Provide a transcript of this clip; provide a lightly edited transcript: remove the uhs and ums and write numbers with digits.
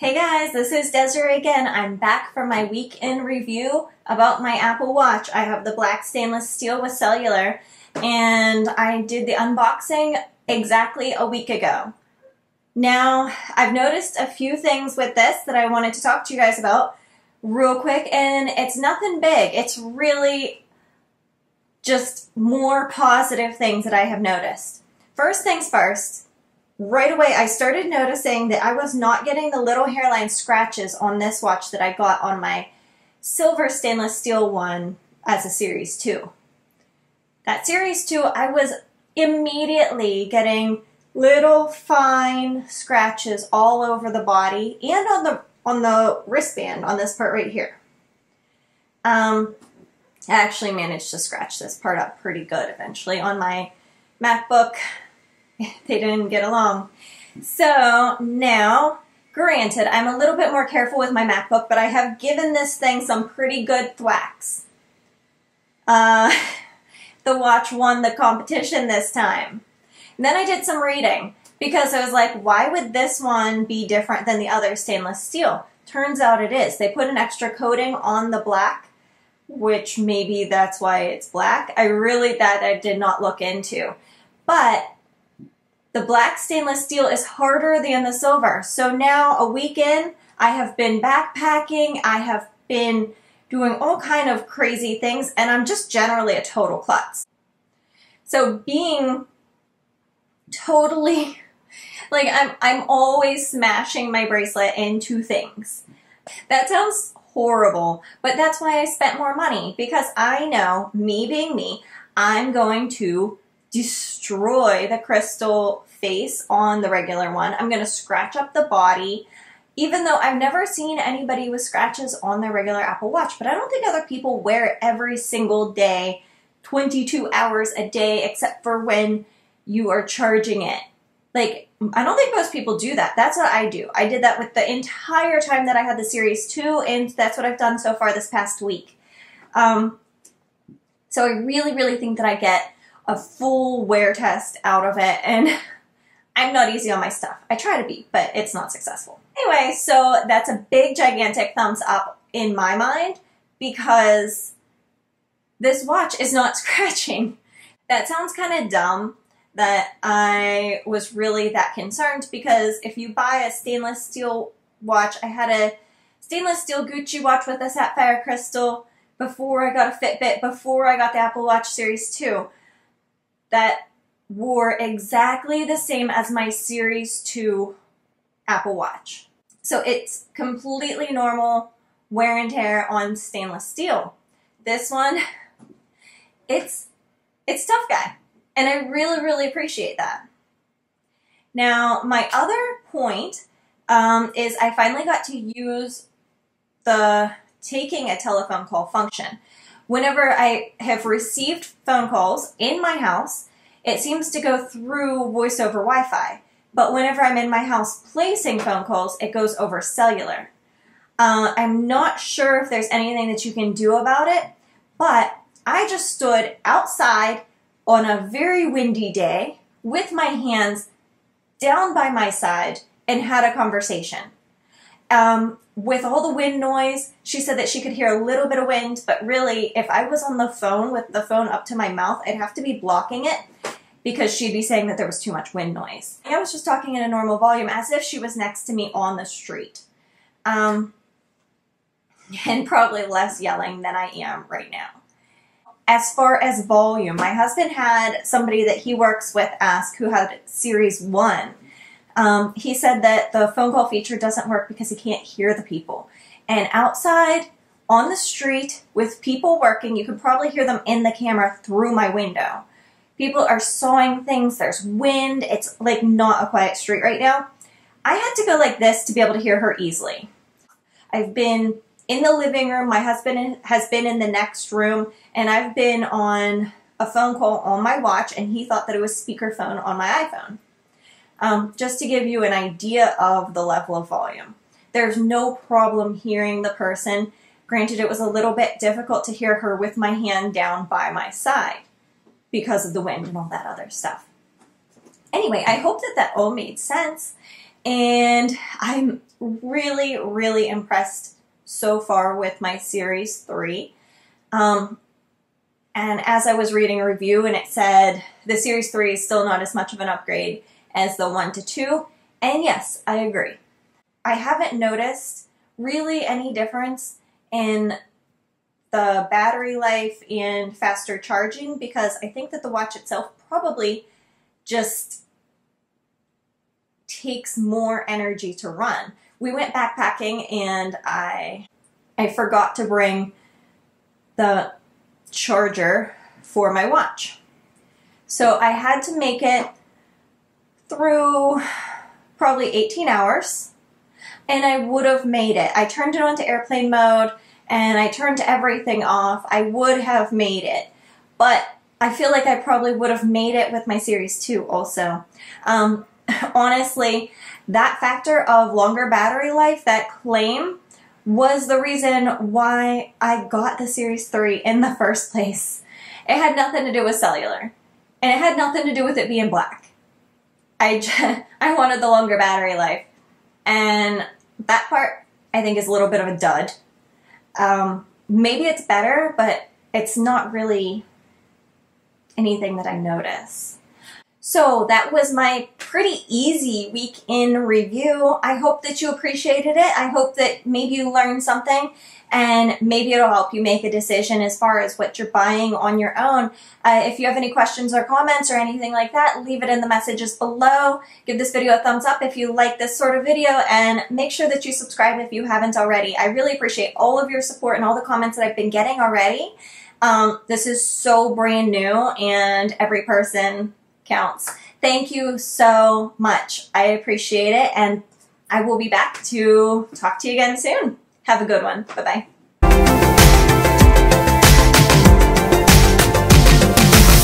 Hey guys, this is Desiree again. I'm back from my week in review about my Apple Watch. I have the black stainless steel with cellular, and I did the unboxing exactly a week ago. Now, I've noticed a few things with this that I wanted to talk to you guys about real quick, and it's nothing big. It's really just more positive things that I have noticed. First things first, right away I started noticing that I was not getting the little hairline scratches on this watch that I got on my silver stainless steel one as a Series 2. That Series 2, I was immediately getting little fine scratches all over the body and on the wristband on this part right here. I actually managed to scratch this part up pretty good eventually on my MacBook. They didn't get along. So now, granted, I'm a little bit more careful with my MacBook, but I have given this thing some pretty good thwacks. The watch won the competition this time. And then I did some reading because I was like, why would this one be different than the other stainless steel? Turns out it is. They put an extra coating on the black, which maybe that's why it's black. That I did not look into. But the black stainless steel is harder than the silver. So now, a week in, I have been backpacking, I have been doing all kind of crazy things, and I'm just generally a total klutz. So being totally, like I'm always smashing my bracelet into things. That sounds horrible, but that's why I spent more money, because I know, me being me, I'm going to destroy the crystal face on the regular one. I'm going to scratch up the body, even though I've never seen anybody with scratches on their regular Apple Watch, but I don't think other people wear it every single day, 22 hours a day, except for when you are charging it. Like, I don't think most people do that. That's what I do. I did that with the entire time that I had the Series 2, and that's what I've done so far this past week. So I really think that I get a full wear test out of it, and I'm not easy on my stuff. I try to be, but it's not successful. Anyway, so that's a big, gigantic thumbs up in my mind, because this watch is not scratching. That sounds kind of dumb that I was really that concerned, because if you buy a stainless steel watch, I had a stainless steel Gucci watch with a sapphire crystal before I got a Fitbit, before I got the Apple Watch Series 2, that wore exactly the same as my Series 2 Apple Watch. So it's completely normal wear and tear on stainless steel. This one, it's tough guy. And I really appreciate that. Now, my other point is I finally got to use the taking a telephone call function. Whenever I have received phone calls in my house, it seems to go through voice over Wi-Fi. But whenever I'm in my house placing phone calls, it goes over cellular. I'm not sure if there's anything that you can do about it, but I just stood outside on a very windy day with my hands down by my side and had a conversation. With all the wind noise, she said that she could hear a little bit of wind, but really, if I was on the phone with the phone up to my mouth, I'd have to be blocking it, because she'd be saying that there was too much wind noise. I was just talking in a normal volume, as if she was next to me on the street. And probably less yelling than I am right now. As far as volume, my husband had somebody that he works with ask, who had Series 1. He said that the phone call feature doesn't work because he can't hear the people. And outside, on the street, with people working, you could probably hear them in the camera through my window. People are sawing things, there's wind, it's like not a quiet street right now. I had to go like this to be able to hear her easily. I've been in the living room, my husband has been in the next room, and I've been on a phone call on my watch, and he thought that it was speakerphone on my iPhone. Just to give you an idea of the level of volume. There's no problem hearing the person. Granted, it was a little bit difficult to hear her with my hand down by my side because of the wind and all that other stuff. Anyway, I hope that that all made sense. And I'm really, really impressed so far with my Series 3. And as I was reading a review and it said the Series 3 is still not as much of an upgrade as the 1 to 2, and yes, I agree. I haven't noticed really any difference in the battery life and faster charging because I think that the watch itself probably just takes more energy to run. We went backpacking and I forgot to bring the charger for my watch. So I had to make it through probably 18 hours and I would have made it. I turned it onto airplane mode and I turned everything off. I would have made it, but I feel like I probably would have made it with my Series 2 also. Honestly, that factor of longer battery life, that claim, was the reason why I got the Series 3 in the first place. It had nothing to do with cellular, and it had nothing to do with it being black. I wanted the longer battery life, and that part I think is a little bit of a dud. Maybe it's better, but it's not really anything that I notice. So that was my pretty easy week in review. I hope that you appreciated it. I hope that maybe you learned something and maybe it'll help you make a decision as far as what you're buying on your own. If you have any questions or comments or anything like that, leave it in the messages below. Give this video a thumbs up if you like this sort of video and make sure that you subscribe if you haven't already. I really appreciate all of your support and all the comments that I've been getting already. This is so brand new and every person counts. Thank you so much. I appreciate it, and I will be back to talk to you again soon. Have a good one. Bye-bye.